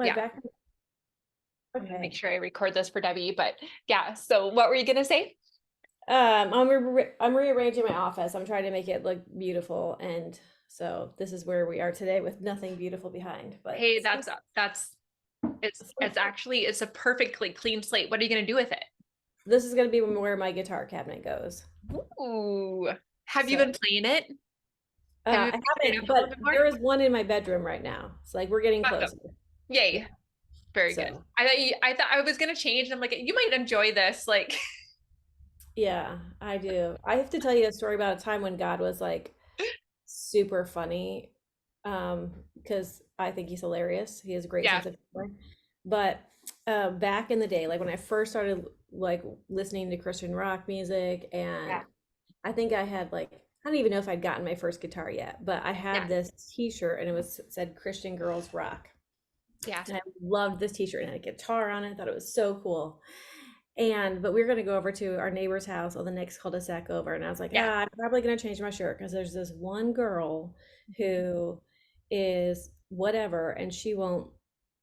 My Yeah. back. I'm gonna make Okay. sure I record this for Debbie, but yeah. So what were you gonna say? I'm rearranging my office. I'm trying to make it look beautiful, and so this is where we are today with nothing beautiful behind. But Hey, that's it's actually it's a perfectly clean slate. What are you gonna do with it? this is gonna be where my guitar cabinet goes. Ooh. Have you So been playing it? Have you I been picking it haven't, up a little but bit more? there is one in my bedroom right now. It's like we're getting Awesome. closer. Yeah. Yay. Very good. So I thought I was gonna change, and I'm like, you might enjoy this. Like, yeah, I do. I have to tell you a story about a time when God was like super funny, because I think he's hilarious. He has a great yeah, sense of humor. But back in the day, like when I first started like listening to Christian rock music, yeah, and I think I had like I don't even know if I'd gotten my first guitar yet, but I had yeah, this T-shirt and it was said Christian Girls Rock, yeah, and I loved this T-shirt and it had a guitar on it. I thought it was so cool. But we were gonna go over to our neighbor's house on the next cul-de-sac over, and I was like, yeah. I'm probably gonna change my shirt because there's this one girl who is whatever, and she won't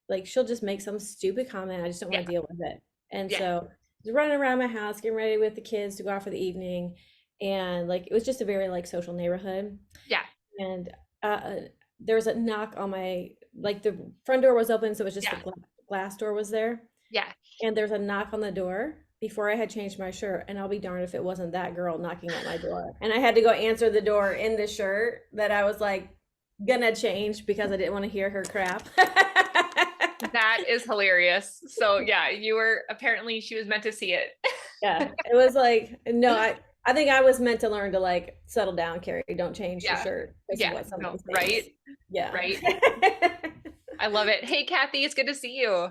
like she'll just make some stupid comment. I just don't Yeah, want to deal with it. And yeah, so I was running around my house, getting ready with the kids to go out for the evening, and like it was just a very like social neighborhood. yeah, And uh, there was a knock on my like the front door was open, so it was just the yeah, glass door was there, yeah. and there's a knock on the door before I had changed my shirt, and I'll be darned if it wasn't that girl knocking at my door. And I had to go answer the door in the shirt that I was like gonna change because I didn't want to hear her crap. That is hilarious. So yeah, you were apparently she was meant to see it. Yeah, it was like no, I think I was meant to learn to like settle down, Carrie. Don't change your Yeah, shirt because of yeah. what somebody No, thinks. right, Yeah. right. I love it. Hey, Kathy, it's good to see you.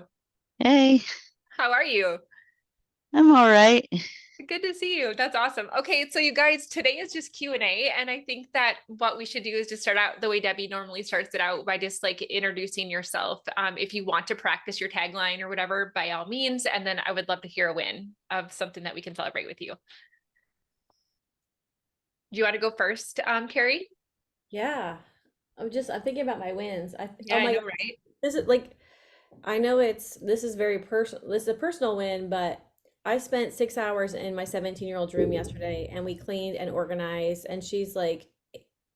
Hey, How are you? I'm all right. Good to see you. That's awesome. Okay, so you guys, today is just Q&A, and I think that what we should do is just start out the way Debbie normally starts it out by just like introducing yourself. If you want to practice your tagline or whatever, by all means, and then I would love to hear a win of something that we can celebrate with you. Do you want to go first, Carrie? Yeah. I'm thinking about my wins. Yeah, Oh I my know, God. right? This is like I know this is very personal. This is a personal win, but I spent 6 hours in my 17-year-old's room yesterday and we cleaned and organized, and she's like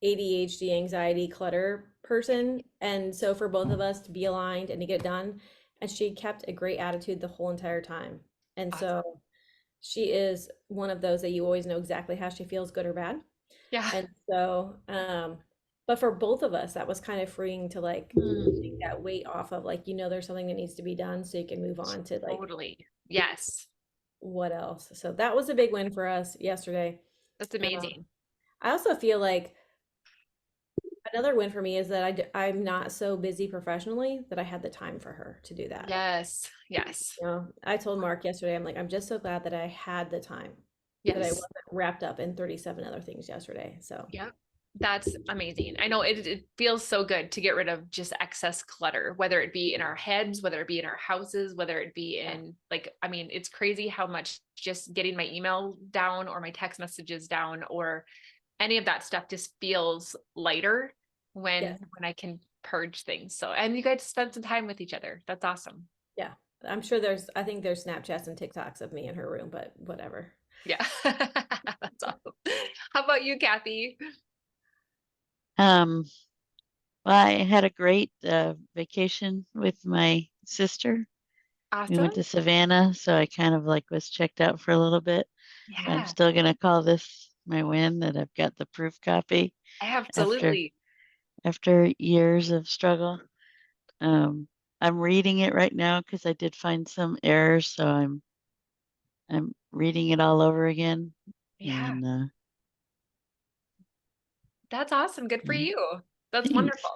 ADHD, anxiety, clutter person. And so for both of us to be aligned and to get done, and she kept a great attitude the whole entire time. And Awesome. so she is one of those that you always know exactly how she feels, good or bad. Yeah. And so, but for both of us, that was kind of freeing to like take Mm, that weight off of like, there's something that needs to be done so you can move on to like totally. Yes. what else. So that was a big win for us yesterday. That's Um, amazing. I also feel like another win for me is that I'm not so busy professionally that I had the time for her to do that. Yes. Yes. I told Mark yesterday, I'm like, I'm just so glad that I had the time, that I Yes. wasn't wrapped up in 37 other things yesterday. So Yeah. That's amazing. I know it feels so good to get rid of just excess clutter, whether it be in our heads, whether it be in our houses, whether it be yeah, in like, I mean, it's crazy how much just getting my email down or my text messages down or any of that stuff just feels lighter yes, when I can purge things. So, and you guys spend some time with each other. That's awesome. yeah. I think there's Snapchats and TikToks of me in her room, but whatever. Yeah. That's awesome. How about you, Kathy? Um, well, I had a great vacation with my sister. We Awesome. went to Savannah, so I kind of like was checked out for a little bit. So I'm Yeah, still gonna call this my win that I've got the proof copy after absolutely. after years of struggle. Um, I'm reading it right now because I did find some errors, so I'm reading it all over again. Yeah, And that's awesome. Good for yeah, you. That's thanks. wonderful.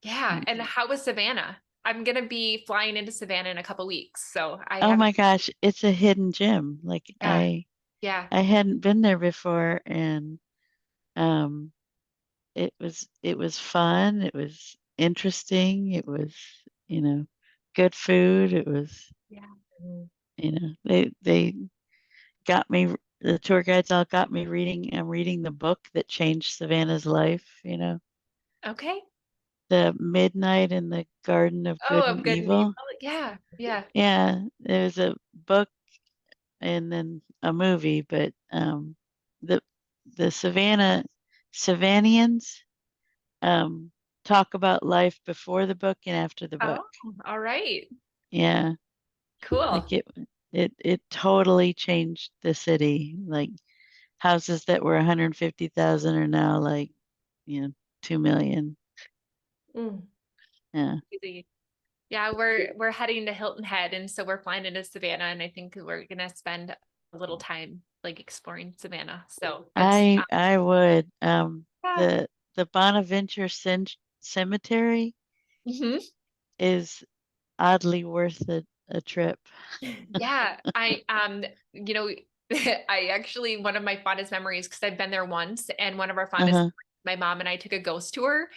Yeah. Thanks. And how was Savannah? I'm gonna be flying into Savannah in a couple weeks, so I Oh haven't. my gosh, it's a hidden gem. Like Yeah, yeah, I hadn't been there before, and um it was fun, it was interesting, it was, you know, good food. It was, yeah. Mhm. they got me, the tour guides all got me reading. I'm reading the book that changed Savannah's life. Okay. the Midnight in the Garden of Oh, Good and of good and evil. Evil. Yeah, yeah. Yeah, there was a book and then a movie, but the the Savannians um talk about life before the book and after the book. Oh, all right. Yeah, Cool. like it totally changed the city. Like houses that were 150,000 are now like, 2 million. Mm, Yeah. Easy. Yeah, we're heading to Hilton Head, and so we're flying into Savannah, and I think we're gonna spend a little time like exploring Savannah. So it's I would yeah. the Bonaventure Cemetery Mhm. is oddly worth a trip. Yeah, you know, I actually one of my fondest memories because I've been there once, and one of our fondest Uh-huh. memories, my mom and I took a ghost tour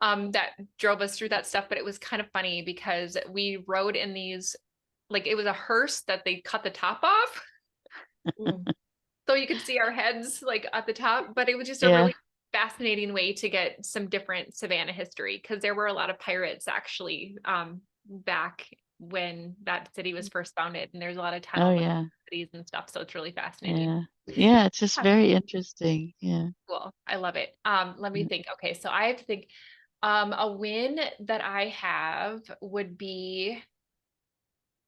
that drove us through that stuff, but it was kind of funny because we rode in these like it was a hearse that they cut the top off mm. so you could see our heads like at the top, but it was just a Yeah. really fascinating way to get some different Savannah history because there were a lot of pirates actually back when that city was first founded, and there's a lot of Oh tunnel yeah. cities and stuff, so it's really fascinating. Yeah. Yeah, it's just Yeah, very interesting. Yeah. cool. I love it. Let me Yeah. think. Okay, so I have to think a win that I have would be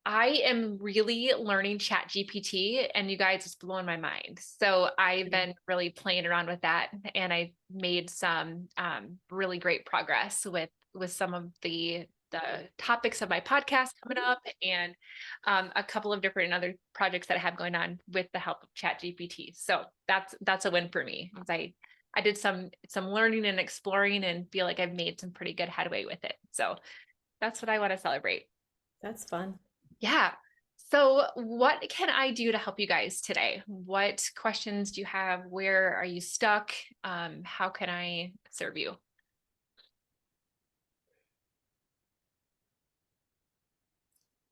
I am really learning Chat GPT, and you guys, it's blowing my mind. So I've been really playing around with that, and I made some really great progress with some of the topics of my podcast coming up, and a couple of different other projects that I have going on with the help of Chat GPT. So that's a win for me. As I did some learning and exploring, and feel like I've made some pretty good headway with it. So that's what I want to celebrate. That's fun. Yeah. So, what can I do to help you guys today? What questions do you have? Where are you stuck? How can I serve you?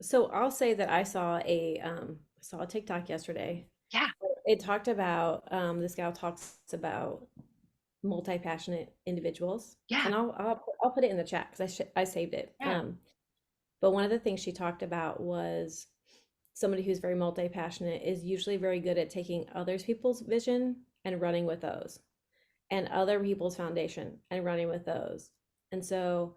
So I'll say that I saw a TikTok yesterday. Yeah. It talked about this gal talks about multi-passionate individuals, Yeah. and I'll put it in the chat because I saved it. Yeah. But one of the things she talked about was somebody who's very multi-passionate is usually very good at taking others people's vision and running with those, and other people's foundation and running with those. And so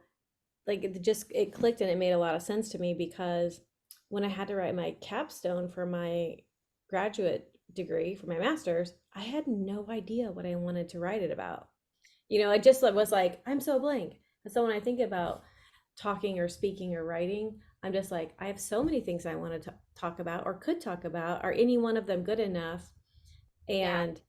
like it clicked and it made a lot of sense to me because when I had to write my capstone for my graduate degree for my master's, I had no idea what I wanted to write it about. I just was like, I'm so blank. And so when I think about talking or speaking or writing, I'm just like, I have so many things I want to talk about or could talk about. Are any one of them good enough? Yeah. And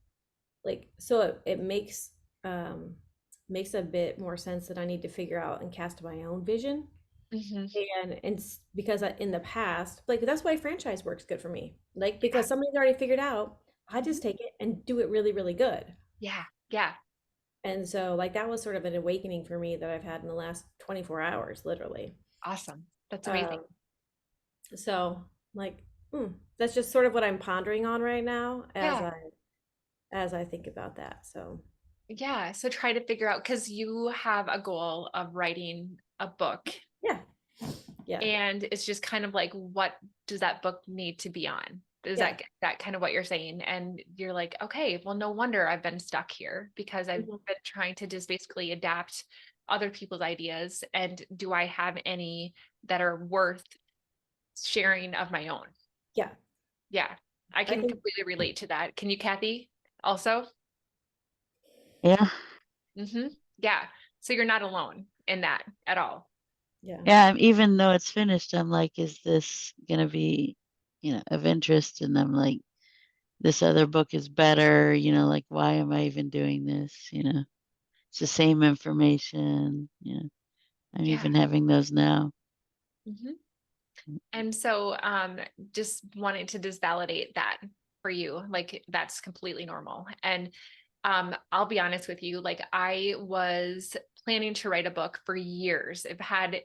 like, so it makes a bit more sense that I need to figure out and cast my own vision. Hmm. And because in the past, like that's why franchise works good for me. Like Yeah. because somebody's already figured out, I Mhm. just take it and do it really, really good. Yeah. Yeah. And so like that was sort of an awakening for me that I've had in the last 24 hours, literally. Awesome. That's amazing. Um, so like, that's just sort of what I'm pondering on right now Yeah. as I think about that. So Yeah. So try to figure out because you have a goal of writing a book, yeah, yeah, and it's just kind of like, what does that book need to be on? Is yeah. that kind of what you're saying? And you're like, okay, well, no wonder I've been stuck here because I've Mhm. been trying to just basically adapt other people's ideas. And do I have any that are worth sharing of my own? Yeah. Yeah, I I can think, completely relate to that. Can you, Kathy? Also? Yeah. Mm-hmm. Yeah. So you're not alone in that at all. yeah. Yeah, even though it's finished, I'm like, is this gonna be, of interest? And I'm like, this other book is better, like why am I even doing this? It's the same information. I'm Yeah. even having those now. Mm-hmm. And so just wanting to just validate that for you, like that's completely normal. And I'll be honest with you, like I was planning to write a book for years. I've had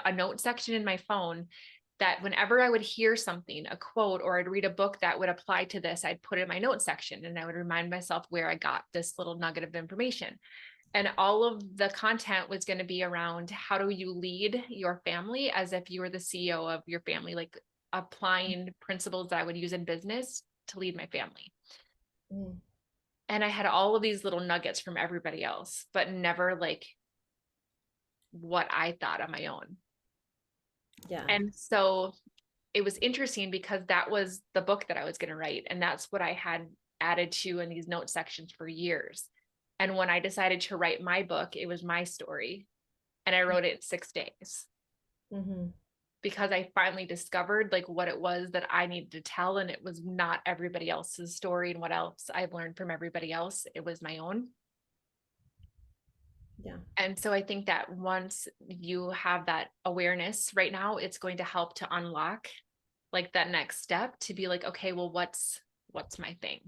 a note section in my phone that whenever I would hear something, a quote, or I'd read a book that would apply to this, I'd put it in my note section and I would remind myself where I got this little nugget of information. And all of the content was going to be around how do you lead your family as if you were the CEO of your family, like applying principles that I would use in business to lead my family. Mm. And I had all of these little nuggets from everybody else, but never like what I thought on my own. Yeah. And so it was interesting because that was the book that I was going to write. And that's what I had added to in these note sections for years. And when I decided to write my book, it was my story. And I wrote it in 6 days Mm-hmm. because I finally discovered like what it was that I needed to tell. And it was not everybody else's story and what else I've learned from everybody else. It was my own. Yeah. And so I think that once you have that awareness right now, it's going to help to unlock like that next step to be like, okay, well, what's my thing?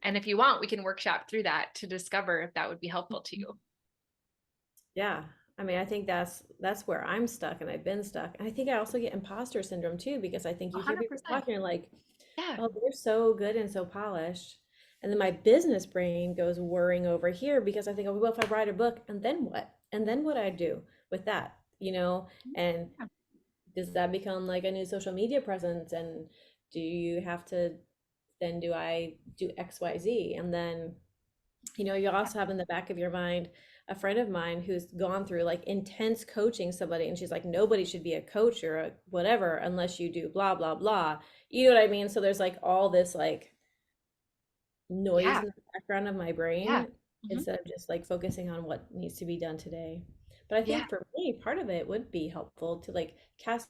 And if you want, we can workshop through that to discover if that would be helpful to you. Yeah. I mean, I think that's where I'm stuck and I've been stuck. And I think I also get imposter syndrome too, because I think you hear people 100%. talking, you're like, Yeah. oh, they're so good and so polished. And then my business brain goes whirring over here because I think, oh, well, if I write a book, and then what? And then what I do with that, you know? And Yeah. does that become like a new social media presence? And do you have to, then do I do XYZ? And then, you know, you also have in the back of your mind a friend of mine who's gone through like intense coaching somebody, and she's like, nobody should be a coach or a whatever unless you do blah, blah, blah. You know what I mean? So there's like all this like noise Yeah. in the background of my Yeah. brain Mhm. instead of just like focusing on what needs to be done today. But I Yeah. think for me, part of it would be helpful to like cast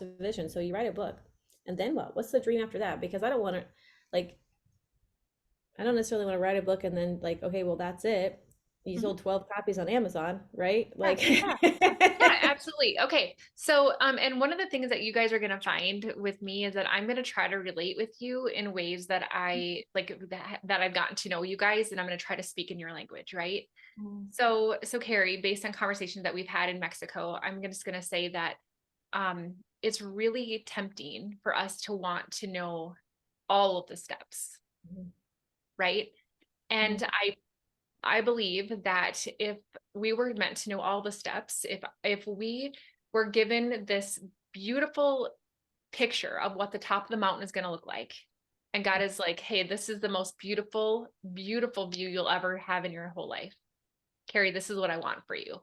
a vision. So you write a book, and then what? What's the dream after that? Because I don't want to, like, I don't necessarily want to write a book and then like, okay, well, that's it. You Mhm. sold 12 copies on Amazon, right? Yeah. Like, Yeah. Yeah, absolutely. Okay. So, and one of the things that you guys are going to find with me is that I'm going to try to relate with you in ways that I like that I've gotten to know you guys, and I'm going to try to speak in your language, right? Mm, So Carrie, based on conversations that we've had in Mexico, I'm just going to say that it's really tempting for us to want to know all of the steps, mhm, right? mhm, And I believe that if we were meant to know all the steps, if we were given this beautiful picture of what the top of the mountain is going to look like, and God is like, hey, this is the most beautiful, beautiful view you'll ever have in your whole life. Carrie, this is what I want for you.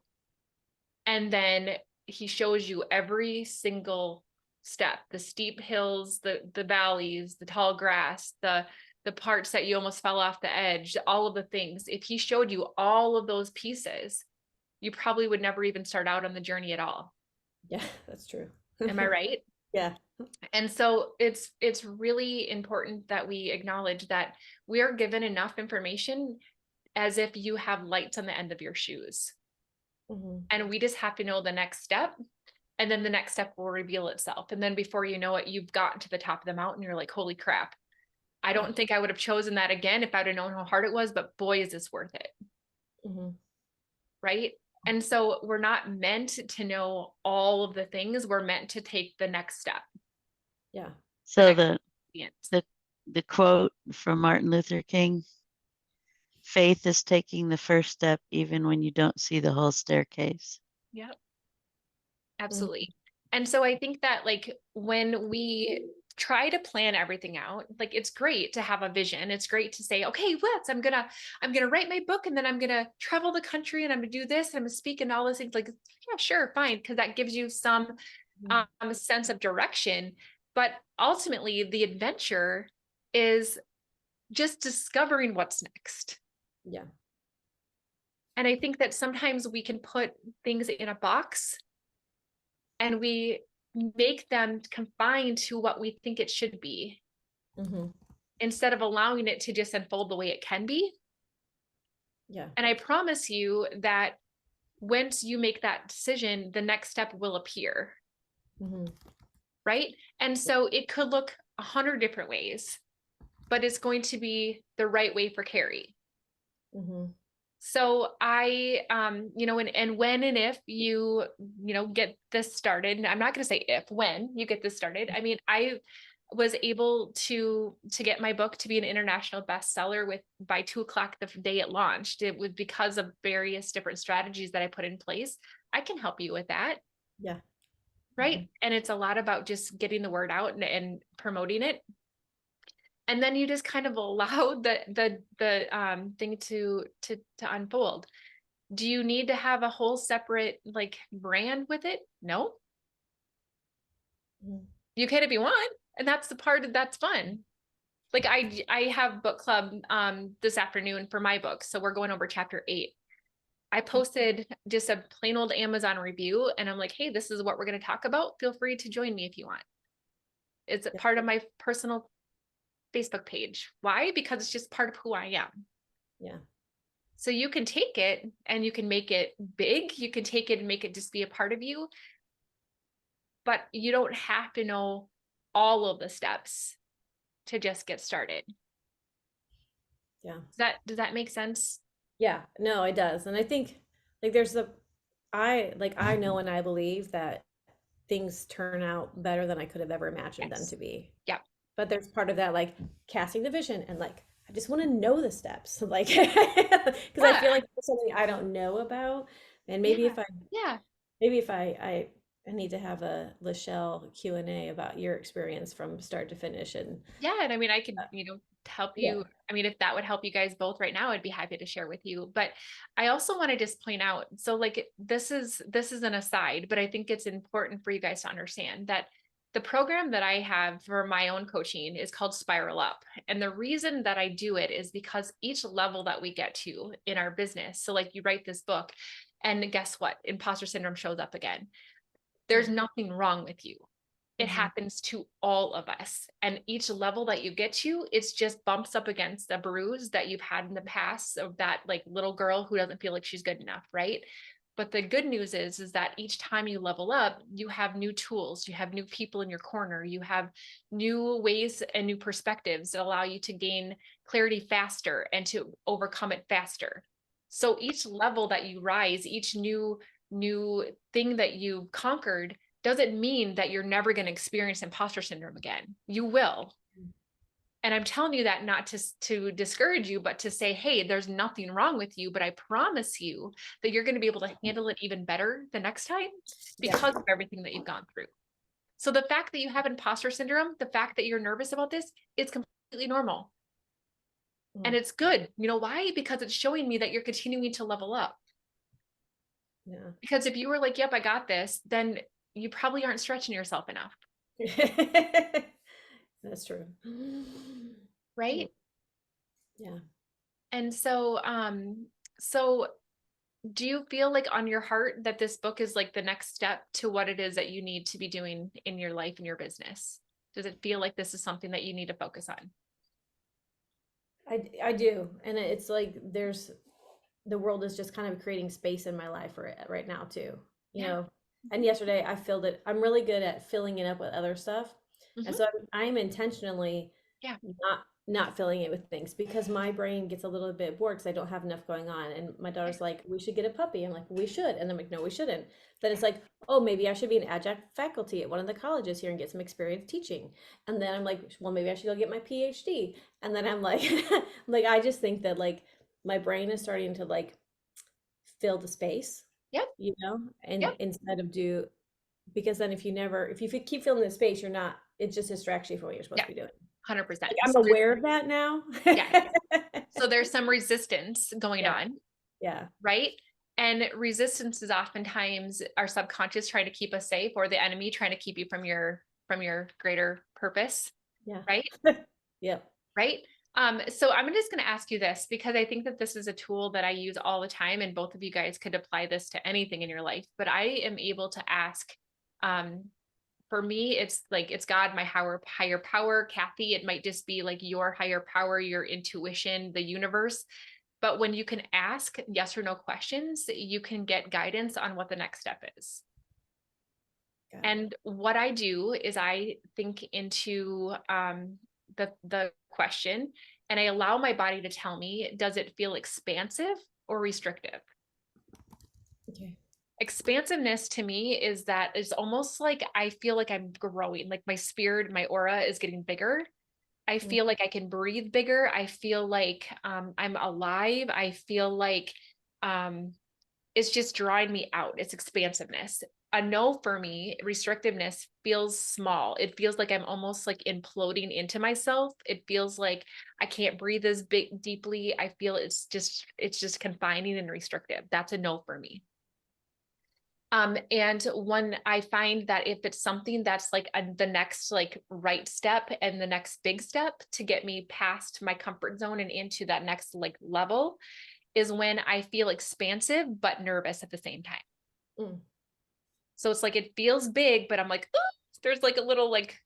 And then he shows you every single step, the steep hills, the valleys, the tall grass, the parts that you almost fell off the edge, all of the things. If he showed you all of those pieces, you probably would never even start out on the journey at all. yeah, that's true. Am I right? Yeah. And so it's really important that we acknowledge that we are given enough information as if you have lights on the end of your shoes. Mhm. And we just have to know the next step, and then the next step will reveal itself. And then before you know it, you've gotten to the top of the mountain. You're like, holy crap. I Yeah. don't think I would have chosen that again if I'd have known how hard it was, but boy, is this worth it. Mhm. Right. And so we're not meant to know all of the things. We're meant to take the next step, Yeah. the So next the experience. the the quote from Martin Luther King, faith is taking the first step even when you don't see the whole staircase. Yep. Mhm. Absolutely. And so I think that like when we try to plan everything out, like it's great to have a vision. It's great to say, okay, I'm gonna write my book, and then I'm gonna travel the country, and I'm gonna do this and I'm gonna speak and all those things. Like, yeah, sure, fine, because that gives you some Mhm. sense of direction. But ultimately, the adventure is just discovering what's next. Yeah. And I think that sometimes we can put things in a box and we make them confined to what we think it should be Mhm. instead of allowing it to just unfold the way it can be. Yeah. And I promise you that once you make that decision, the next step will appear, Mhm. right? And so it could look 100 different ways, but it's going to be the right way for Carrie. Mhm. So and when and if you get this started, and I'm not going to say if, when you get this started. I mean, was able to get my book to be an international bestseller by 2 o'clock the day it launched. It was because of various different strategies that I put in place. I can help you with that. Yeah. Right. Mhm. And it's a lot about just getting the word out and promoting it. And then you just kind of allow the thing to unfold. Do you need to have a whole separate like brand with it? No. Mhm. You can if you want. And that's the part that's fun. Like I have book club this afternoon for my book. So we're going over chapter 8. I posted just a plain old Amazon review and I'm like, hey, this is what we're going to talk about. Feel free to join me if you want. It's a Yeah. part of my personal Facebook page. Why? Because it's just part of who I am. Yeah. So you can take it and you can make it big. You can take it and make it just be a part of you, but you don't have to know all of the steps to just get started. Yeah. Does that make sense? Yeah. No, it does. And I think like I know and I believe that things turn out better than I could have ever imagined them Yes. to be. Yeah. But there's part of that like casting the vision and like I just want to know the steps. Like because I Yeah. feel like there's something I don't know about. And maybe Yeah. if I Yeah. maybe if I need to have a LaChelle Q&A about your experience from start to finish and Yeah. And I mean, I could, help yeah. you. I mean, if that would help you guys both right now, I'd be happy to share with you. But I also want to just point out, so like this is an aside, but I think it's important for you guys to understand that the program that I have for my own coaching is called Spiral Up. And the reason that I do it is because each level that we get to in our business, so like you write this book, and guess what? Imposter syndrome shows up again. There's nothing wrong with you. It Mm-hmm. happens to all of us. And each level that you get to, it's just bumps up against a bruise that you've had in the past of that like little girl who doesn't feel like she's good enough, right? But the good news is that each time you level up, you have new tools, you have new people in your corner, you have new ways and new perspectives that allow you to gain clarity faster and to overcome it faster. So each level that you rise, each new thing that you conquered doesn't mean that you're never going to experience imposter syndrome again. You will. And I'm telling you that not to discourage you, but to say, hey, there's nothing wrong with you, but I promise you that you're going to be able to handle it even better the next time Yeah. because of everything that you've gone through. So the fact that you have imposter syndrome, the fact that you're nervous about this, it's completely normal. And Mm. it's good. You know why? Because it's showing me that you're continuing to level up. Yeah. Because if you were like, yep, I got this, then you probably aren't stretching yourself enough. That's true. Right. Yeah. And so do you feel like on your heart that this book is like the next step to what it is that you need to be doing in your life and your business? Does it feel like this is something that you need to focus on? I do. And it's like the world is just kind of creating space in my life for it right now too. You Yeah. know, and yesterday I filled it. I'm really good at filling it up with other stuff. And Hmm. so I'm intentionally Yeah. not filling it with things because my brain gets a little bit bored because I don't have enough going on. And my daughter's like, we should get a puppy. I'm like, we should. And I'm like, no, we shouldn't. Then it's like, oh, maybe I should be an adjunct faculty at one of the colleges here and get some experience teaching. And then I'm like, well, maybe I should go get my PhD. And then I'm like, like I just think that like my brain is starting to like fill the space, Yep. and Yep. instead of do because then if you keep filling the space, you're not, it just distracts you from what you're supposed Yeah. to be doing. 100%. Like I'm aware of that now. Yeah. So there's some resistance going Yeah, on, yeah, right? And resistance is oftentimes our subconscious trying to keep us safe or the enemy trying to keep you from your greater purpose, yeah. right? Yep. Right? So I'm just going to ask you this because I think that this is a tool that I use all the time, and both of you guys could apply this to anything in your life. But I am able to ask, um, for me, it's like it's God, my higher power. Kathy, it might just be like your higher power, your intuition, the universe. But when you can ask yes or no questions, you can get guidance on what the next step is. Got it. And what I do is I think into the question and I allow my body to tell me, does it feel expansive or restrictive? Okay. Expansiveness to me is that it's almost like I feel like I'm growing, like my spirit, my aura is getting bigger. I Mm. feel like I can breathe bigger. I feel like I'm alive. I feel like um, it's just drawing me out. It's expansiveness. A no for me, restrictiveness feels small. It feels like I'm almost like imploding into myself. It feels like I can't breathe as big deeply. I feel it's just confining and restrictive. That's a no for me. And when I find that if it's something that's like the next like right step and the next big step to get me past my comfort zone and into that next like level is when I feel expansive but nervous at the same time. Mm. So it's like it feels big, but I'm like, "Ooh," there's like a little like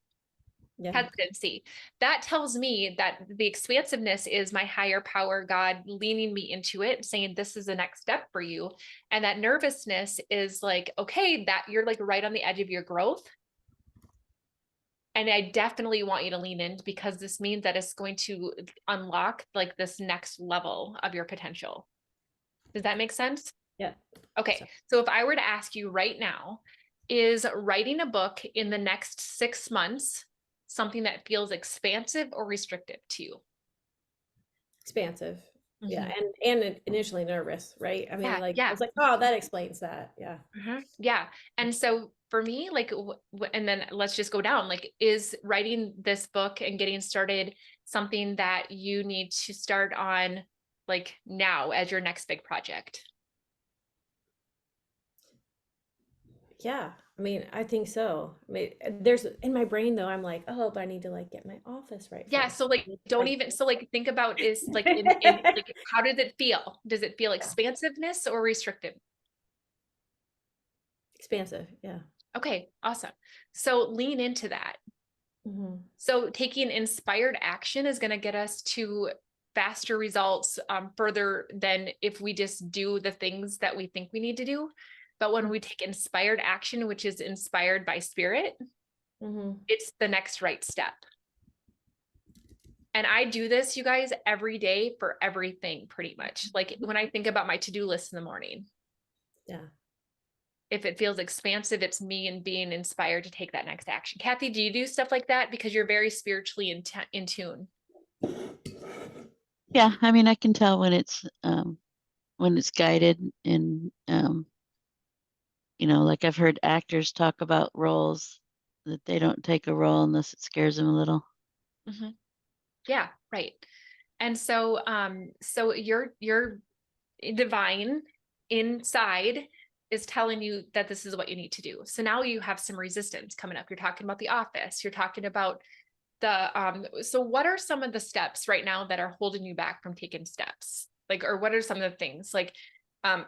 Yeah. hesitancy. That tells me that the expansiveness is my higher power, God leaning me into it, saying, this is the next step for you. And that nervousness is like, okay, that you're like right on the edge of your growth. And I definitely want you to lean in because this means that it's going to unlock like this next level of your potential. Does that make sense? Yeah. Okay. So, So if I were to ask you right now, is writing a book in the next 6 months something that feels expansive or restrictive to you? expansive. Yeah. Mhm. And initially nervous, right? I mean, Yeah, like, I yeah. was like, oh, that explains that. Yeah. Yeah. And so for me, like, and then let's just go down, like, is writing this book and getting started something that you need to start on like now as your next big project? Yeah. I mean, I think so. I mean, there's in my brain though, I'm like, oh, but I need to like get my office right Yeah. first. So like, don't Like, even, so like, think about is like in like, how does it feel? Does it feel expansiveness or restrictive? expansive. Yeah. Okay. Awesome. So lean into that. Hmm. So taking inspired action is going to get us to faster results further than if we just do the things that we think we need to do. But when we take inspired action, which is inspired by spirit, Hmm. it's the next right step. And I do this, you guys, every day for everything pretty much. Like when I think about my to-do list in the morning, Yeah. if it feels expansive, it's me and being inspired to take that next action. Kathy, do you do stuff like that? Because you're very spiritually in tune. Yeah, I mean, I can tell when it's guided and like I've heard actors talk about roles that they don't take a role unless it scares them a little. Mhm. Yeah, right. And so so your divine inside is telling you that this is what you need to do. So now you have some resistance coming up. You're talking about the office, you're talking about the so what are some of the steps right now that are holding you back from taking steps? Like, or what are some of the things like um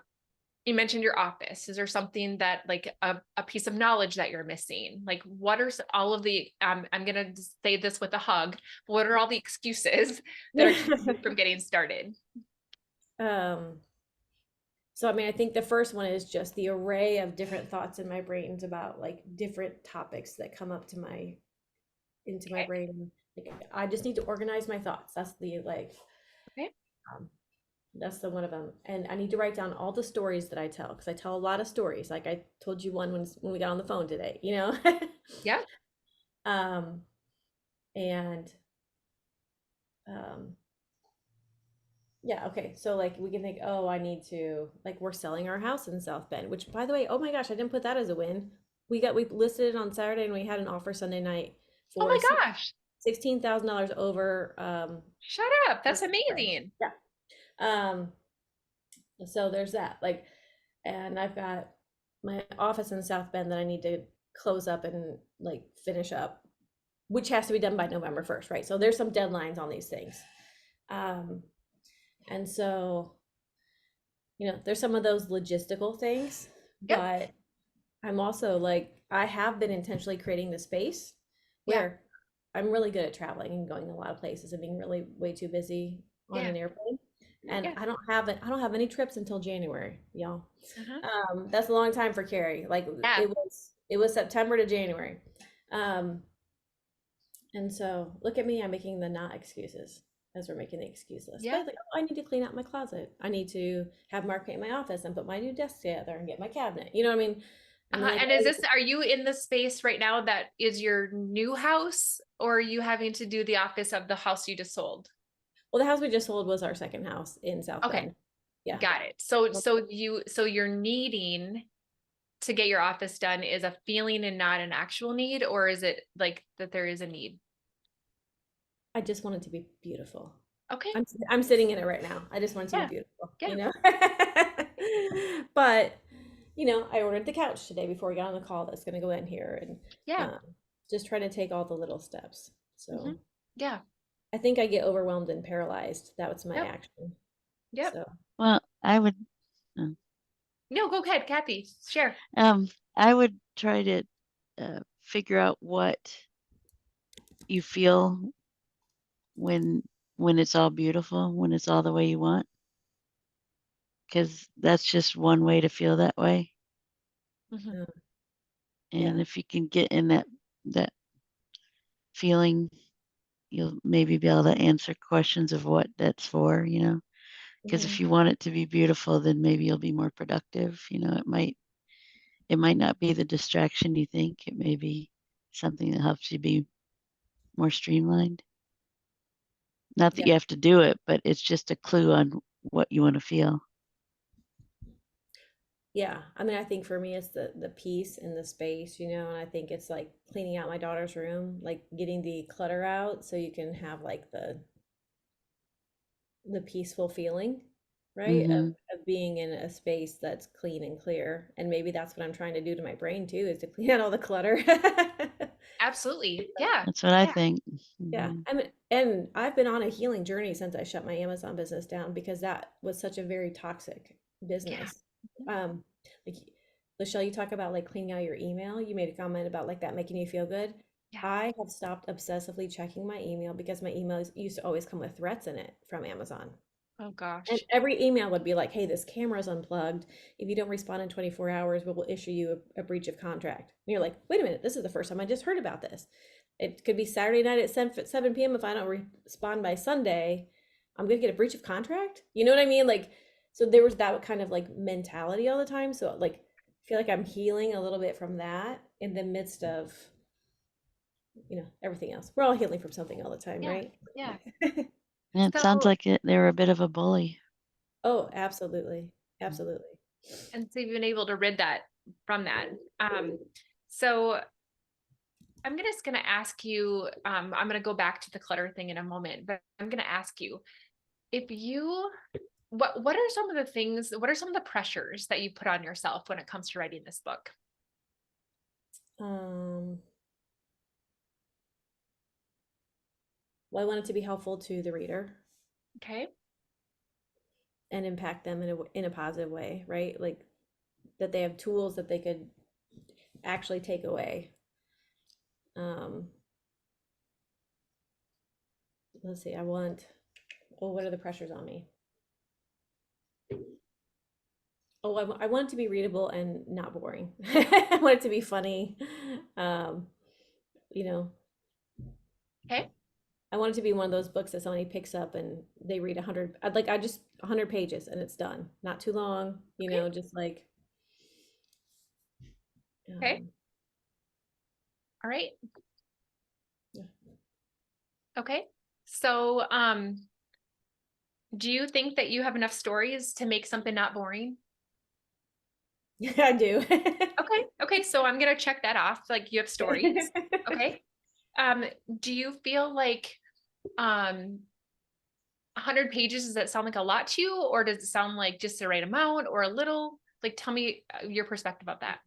you mentioned your office. Is there something that like a piece of knowledge that you're missing? Like what are all of the, I'm going to say this with a hug. What are all the excuses that are keeping you from getting started? um, so I mean, I think the first one is just the array of different thoughts in my brains about like different topics that come up to my into my Okay. brain. Like I just need to organize my thoughts. That's the like Okay. um, that's the one of them. And I need to write down all the stories that I tell because I tell a lot of stories. Like I told you one when we got on the phone today, you know? Yeah. um and um yeah, okay. So like we can think, oh, I need to like we're selling our house in South Bend, which by the way, oh my gosh, I didn't put that as a win. We listed it on Saturday and we had an offer Sunday night Oh for my gosh. $16,000 over Shut up. That's price. amazing. Yeah. Um so there's that. Like and I've got my office in South Bend that I need to close up and like finish up, which has to be done by November 1st, right? So there's some deadlines on these things. Um and so there's some of those logistical things, Yep. but I'm also like, I have been intentionally creating the space Yeah. where I'm really good at traveling and going a lot of places and being really way too busy on Yeah. an airplane. And Yeah. I don't have any trips until January, y'all. Uh-huh. That's a long time for Carrie. Like Yeah. it was September to January. Um, and so look at me, I'm making the not excuses. as we're making the excuse list. Yeah. But like, oh, I need to clean out my closet. I need to have Mark paint my office and put my new desk together and get my cabinet. You know what I mean? And then like, And are you in the space right now that is your new house, or are you having to do the office of the house you just sold? well, the house we just sold was our second house in South Okay, Bend. Yeah. got it. So you're needing to get your office done is a feeling and not an actual need, or is it like that there is a need? I just want it to be beautiful. Okay. I'm sitting in it right now. I just want it to be Yeah. beautiful, Yeah. you know? But, you know, I ordered the couch today before we got on the call that's going to go in here and Yeah. just trying to take all the little steps. So Yeah. I think I get overwhelmed and paralyzed. That was my Yep. action. Yep. So Well, I would, No, go ahead, Kathy. Share. I would try to figure out what you feel when it's all beautiful, when it's all the way you want, because that's just one way to feel that way. Mhm. uh, And yeah, if you can get in that feeling, you'll maybe be able to answer questions of what that's for, you know. Because if mhm, you want it to be beautiful, then maybe you'll be more productive. You know, it might not be the distraction you think. It may be something that helps you be more streamlined. Not that yeah, you have to do it, but it's just a clue on what you want to feel. yeah. I mean, I think for me, it's the peace and the space, you know, and I think it's like cleaning out my daughter's room, like getting the clutter out so you can have like the peaceful feeling, right? Mm-hmm. Of being in a space that's clean and clear. And maybe that's what I'm trying to do to my brain too, is to clean out all the clutter. Absolutely. Yeah. That's what I Yeah. think. Yeah. Mm-hmm. I mean, and I've been on a healing journey since I shut my Amazon business down because that was such a very toxic Yeah. business. Um, like LaChelle, you talk about like cleaning out your email. You made a comment about like that making you feel good. Yeah. I have stopped obsessively checking my email because my emails used to always come with threats in it from Amazon. Oh And gosh. every email would be like, hey, this camera's unplugged. If you don't respond in 24 hours, we will issue you a breach of contract. And you're like, wait a minute, this is the first time I just heard about this. It could be Saturday night at 7 p.m. If I don't respond by Sunday, I'm going to get a breach of contract. You know what I mean? Like, so there was that kind of like mentality all the time. So, like, I feel like I'm healing a little bit from that in the midst of, you know, everything else. We're all healing from something all the time, Yeah. right? Yeah. And it sounds So, like they were a bit of a bully. Oh, absolutely. Absolutely. and so you've been able to rid that from that. So I'm just going to ask you, I'm going to go back to the clutter thing in a moment, but I'm going to ask you if you, what are some of the things, what are some of the pressures that you put on yourself when it comes to writing this book? Um, well, I want it to be helpful to the reader Okay. and impact them in a positive way, right? Like that they have tools that they could actually take away. Um, let's see. Well, what are the pressures on me? Oh, I want it to be readable and not boring. I want it to be funny. Um, you know, Okay. I want it to be one of those books that somebody picks up and they read 100. I just 100 pages and it's done. Not too long, you Okay. know, just like Okay. um, All right. yeah. Okay. So, do you think that you have enough stories to make something not boring? I do. Okay. Okay. So I'm going to check that off. Like you have stories. Okay. Um, do you feel like, 100 pages, does that sound like a lot to you, or does it sound like just the right amount or a little? Like, tell me your perspective about that.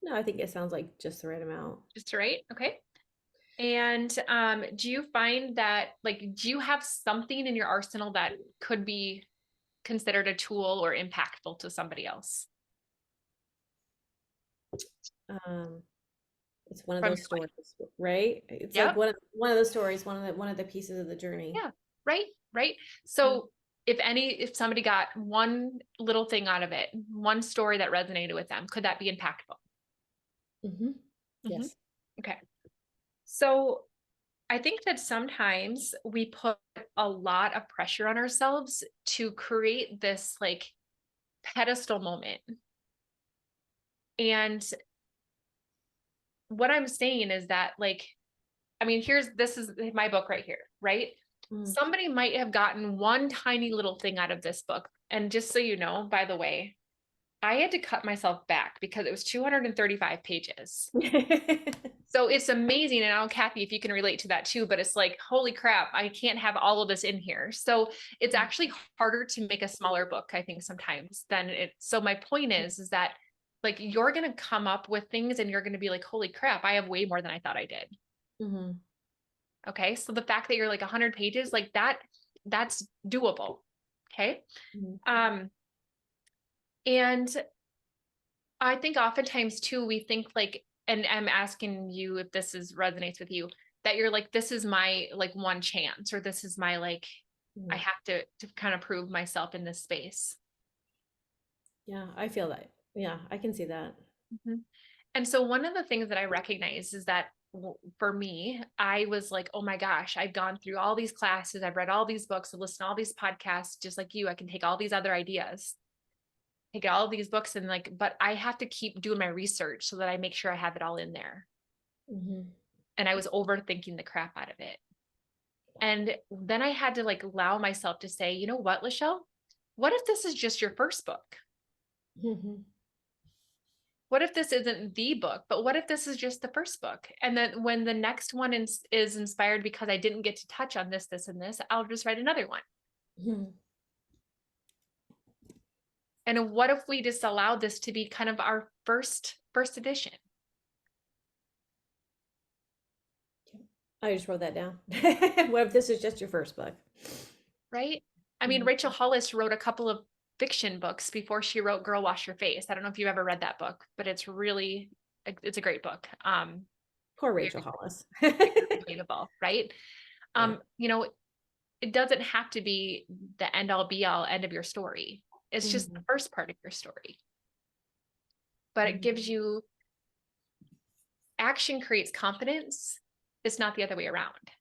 No, I think it sounds like just the right amount. Just right. Okay. And do you find that, like, do you have something in your arsenal that could be considered a tool or impactful to somebody else Um, it's one of from those your life? stories, right? It's like Yep. one of those stories, one of the pieces of the journey. Yeah. Right. Right. Yeah. So if somebody got one little thing out of it, one story that resonated with them, could that be impactful? Hmm. Mhm. Yes. Okay. So I think that sometimes we put a lot of pressure on ourselves to create this like pedestal moment. And what I'm saying is that like, I mean, this is my book right here, right? Mm. Somebody might have gotten one tiny little thing out of this book. And just so you know, by the way, I had to cut myself back because it was 235 pages. So it's amazing. And I don't know, Kathy, if you can relate to that too, but it's like, holy crap, I can't have all of this in here. So it's actually harder to make a smaller book, I think, sometimes than it. So my point is that like, you're going to come up with things and you're going to be like, holy crap, I have way more than I thought I did. Mm-hmm. Okay. So the fact that you're like 100 pages, like that's doable. Okay. Mm-hmm. And I think oftentimes too, we think like, and I'm asking you if this resonates with you, that you're like, this is my like one chance, or this is my like, I Mm-hmm. have to kind of prove myself in this space. Yeah, I feel that. Yeah, I can see that. Mhm. And so one of the things that I recognize is that for me, I was like, oh my gosh, I've gone through all these classes, I've read all these books, I've listened to all these podcasts, just like you, I can take all these other ideas, take all these books and like, but I have to keep doing my research so that I make sure I have it all in there. Mm-hmm. And I was overthinking the crap out of it. And then I had to like allow myself to say, you know what, LaChelle, what if this is just your first book? Mm-hmm. What if this isn't the book, but what if this is just the first book? And then when the next one is inspired because I didn't get to touch on this, and this, I'll just write another one. Mm-hmm. And what if we just allow this to be kind of our first edition? I just wrote that down. What if this is just your first book? Right? I mean, Mhm. Rachel Hollis wrote a couple of fiction books before she wrote Girl Wash Your Face. I don't know if you've ever read that book, but it's a great book. Poor Very, Rachel Hollis. very relatable, right? Yeah. You know, it doesn't have to be the end all be all end of your story. It's just the Mhm. first part of your story. But it Mhm. gives you action creates confidence. It's not the other way around.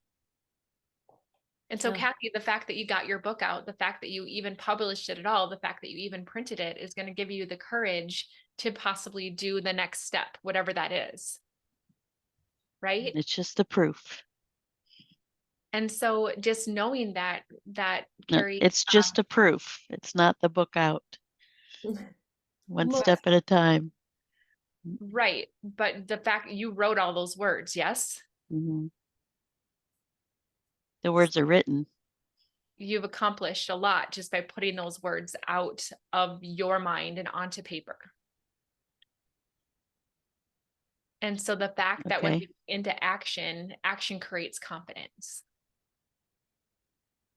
And so, Yeah. Kathy, the fact that you got your book out, the fact that you even published it at all, the fact that you even printed it is going to give you the courage to possibly do the next step, whatever that is. Right. It's just the proof. And so just knowing that, No, Carrie, it's just a proof. It's not the book out. One Most, step at a time. right. But the fact you wrote all those words, yes, Mhm. The words are written. you've accomplished a lot just by putting those words out of your mind and onto paper. And so the fact that when Okay. we get into action creates confidence.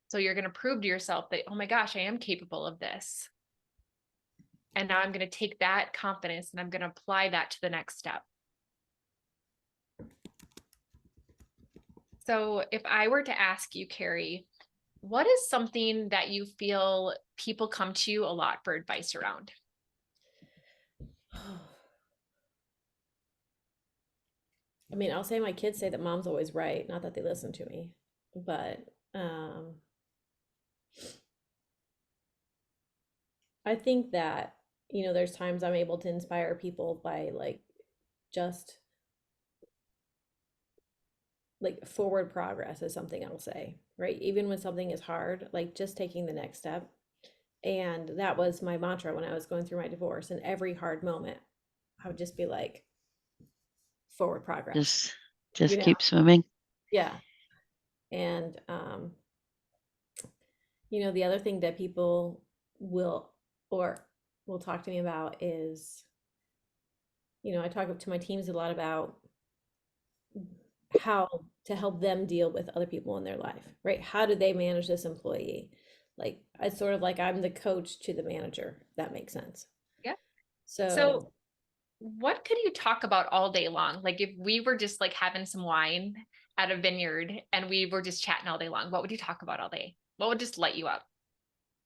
So you're going to prove to yourself that, oh my gosh, I am capable of this. And now I'm going to take that confidence and I'm going to apply that to the next step. So if I were to ask you, Carrie, what is something that you feel people come to you a lot for advice around? I mean, I'll say my kids say that mom's always right, not that they listen to me, but um, I think that, there's times I'm able to inspire people by just like forward progress is something I'll say, right? Even when something is hard, like just taking the next step. And that was my mantra when I was going through my divorce. And every hard moment, I would just be like, forward progress, you Just know? keep swimming. Yeah. And, the other thing that people will or will talk to me about is, I talk to my teams a lot about how to help them deal with other people in their life, right? How do they manage this employee? Like, it's sort of like I'm the coach to the manager, if that makes sense. Yeah. So So, what could you talk about all day long? Like if we were just like having some wine at a vineyard and we were just chatting all day long, what would you talk about all day? What would just light you up?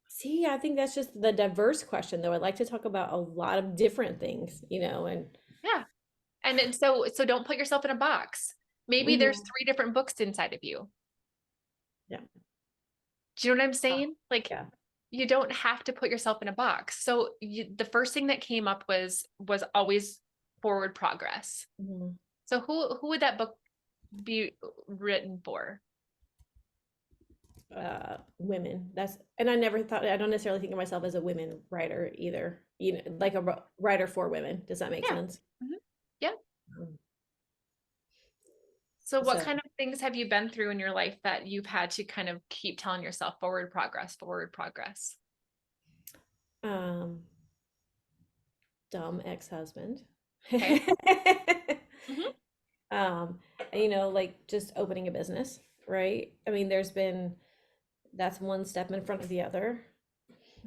see, I think that's just the diverse question, though. I'd like to talk about a lot of different things, and Yeah. And so don't put yourself in a box. Maybe there's Mhm. 3 different books inside of you. Yeah. Do you know what I'm saying? Like, Yeah. you don't have to put yourself in a box. So the first thing that came up was always forward progress. Mhm. So who would that book be written for? Women. And I never thought, I don't necessarily think of myself as a women writer either. You know, like a writer for women. Does that make Yeah. sense? Mhm. Yeah. Um, So what so, kind of things have you been through in your life that you've had to kind of keep telling yourself forward progress, forward progress? um, dumb ex-husband. Okay. Hmm. Um, and, you know, like just opening a business, right? I mean, that's one step in front of the other,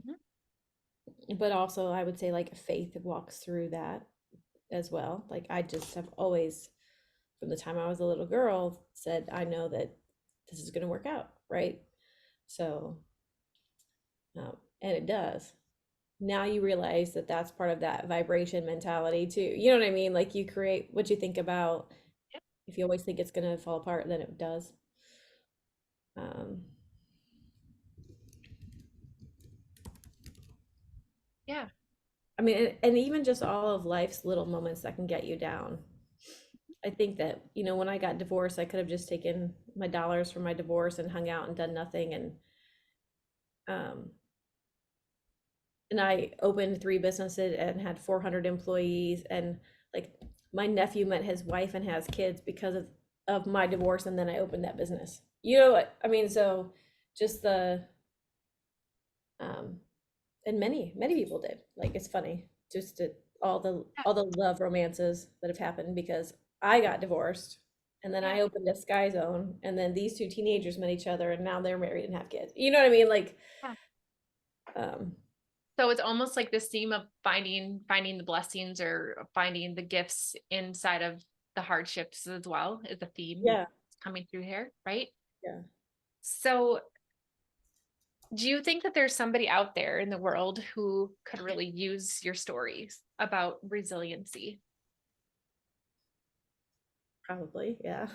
Hmm. but also I would say like faith walks through that as well. Like I just have always, from the time I was a little girl, said, I know that this is going to work out, right? So, and it does. Now you realize that that's part of that vibration mentality too. You know what I mean? Like you create what you think about. If you always think it's going to fall apart, then it does. Um, Yeah. I mean, and even just all of life's little moments that can get you down. I think that, you know, when I got divorced, I could have just taken my dollars from my divorce and hung out and done nothing. Um, and I opened three businesses and had 400 employees. And like my nephew met his wife and has kids because of my divorce. And then I opened that business. You know what? I mean, so just um, and many people did. Like it's funny, just all the love romances that have happened because I got divorced and then Yeah. I opened a Sky Zone and then these two teenagers met each other and now they're married and have kids. You know what I mean? Like, Yeah. um, So it's almost like this theme of finding the blessings or finding the gifts inside of the hardships as well is a theme yeah, coming through here, right? yeah, So do you think that there's somebody out there in the world who could really use your stories about resiliency? probably, yeah.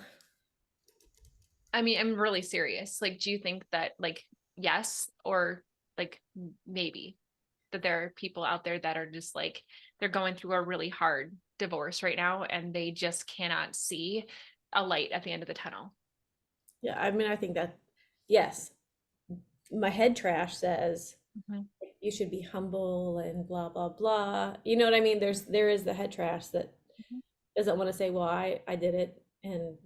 I mean, I'm really serious. Like, do you think that, like, yes, or like maybe that there are people out there that are just like, they're going through a really hard divorce right now and they just cannot see a light at the end of the tunnel? Yeah, I mean, I think that, yes, my head trash says Mhm. you should be humble and blah, blah, blah. You know what I mean? There is the head trash that Mhm. doesn't want to say, well, I did it and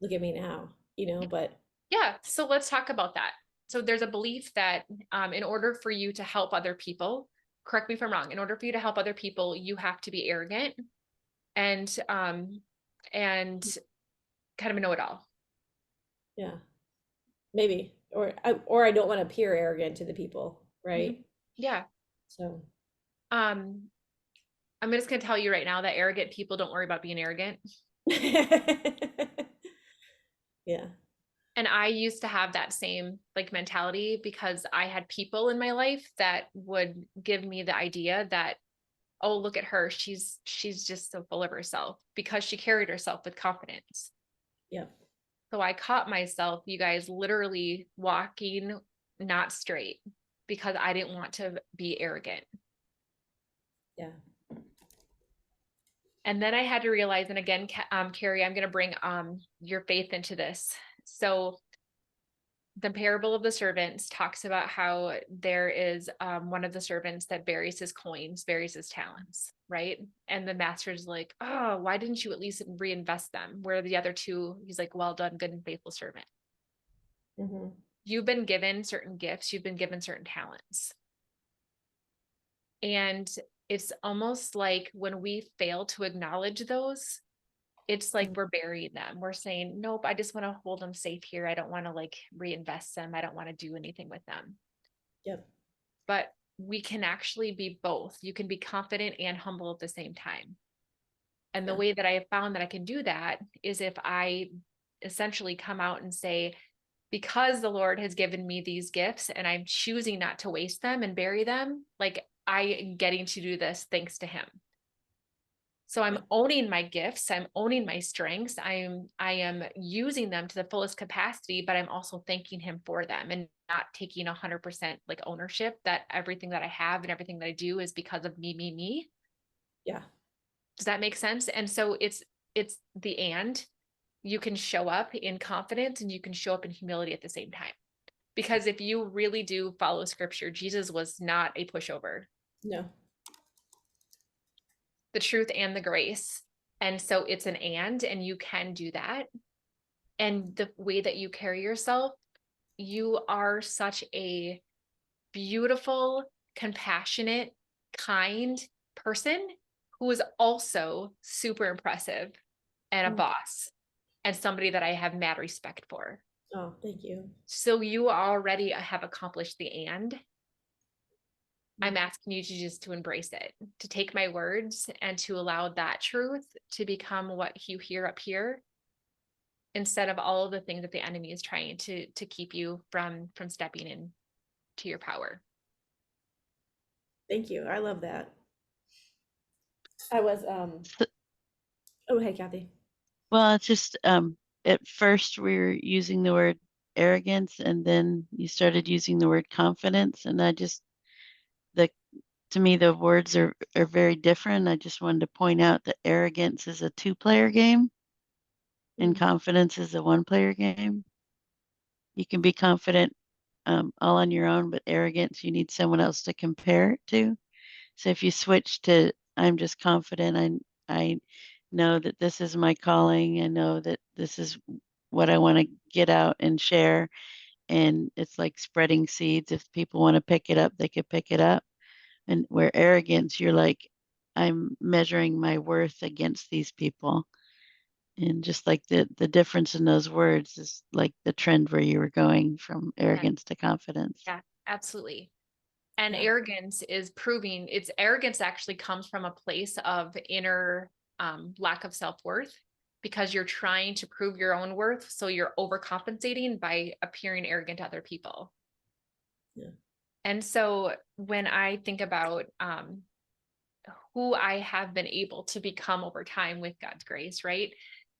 look at me now, you know, but Yeah. So let's talk about that. So there's a belief that in order for you to help other people, correct me if I'm wrong, in order for you to help other people, you have to be arrogant and kind of a know-it-all. yeah, maybe. Or I don't want to appear arrogant to the people, Mhm. right? Yeah. So Um, I'm just gonna tell you right now that arrogant people don't worry about being arrogant. yeah. And I used to have that same like mentality because I had people in my life that would give me the idea that, oh, look at her, she's just so full of herself because she carried herself with confidence. Yeah. So I caught myself, you guys, literally walking not straight because I didn't want to be arrogant. Yeah. And then I had to realize, and again, Carrie, I'm going to bring your faith into this. So the parable of the servants talks about how there is one of the servants that buries his coins, buries his talents, right? And the master's like, oh, why didn't you at least reinvest them? Where the other two, he's like, well done, good and faithful servant. Hmm. You've been given certain gifts, you've been given certain talents. And it's almost like when we fail to acknowledge those, it's like we're burying them. We're saying, nope, I just want to hold them safe here. I don't want to like reinvest them. I don't want to do anything with them. Yep. But we can actually be both. You can be confident and humble at the same time. And the Yeah. way that I have found that I can do that is if I essentially come out and say, because the Lord has given me these gifts and I'm choosing not to waste them and bury them, like I am getting to do this thanks to Him. So I'm owning my gifts, I'm owning my strengths, I am using them to the fullest capacity, but I'm also thanking him for them and not taking 100% like ownership that everything that I have and everything that I do is because of me. Yeah. Does that make sense? And so it's the and you can show up in confidence and you can show up in humility at the same time. Because if you really do follow scripture, Jesus was not a pushover. No. The truth and the grace. And so it's an and you can do that. And the way that you carry yourself, you are such a beautiful, compassionate, kind person who is also super impressive and a Mm. boss and somebody that I have mad respect for. Oh, thank you. So you already have accomplished the and. I'm Mm. asking you to just to embrace it, to take my words and to allow that truth to become what you hear up here instead of all of the things that the enemy is trying to keep you from stepping in to your power. Thank you. I love that. I was So, oh, hey Kathy. well, it's just at first we were using the word arrogance, and then you started using the word confidence, and I just the to me the words are very different. I just wanted to point out that arrogance is a two-player game and Mm. confidence is a one-player game. You can be confident all on your own, but arrogance you need someone else to compare it to. So if you switch to I'm just confident, I know that this is my calling. I know that this is what I want to get out and share. And it's like spreading seeds. If people want to pick it up, they could pick it up. And where arrogance, you're like, I'm measuring my worth against these people. And just like the difference in those words is like the trend where you were going from Yeah, arrogance to confidence. yeah, absolutely. And Yeah. arrogance is proving its arrogance actually comes from a place of inner lack of self-worth because you're trying to prove your own worth. So you're overcompensating by appearing arrogant to other people. Yeah. And so when I think about who I have been able to become over time with God's grace, right?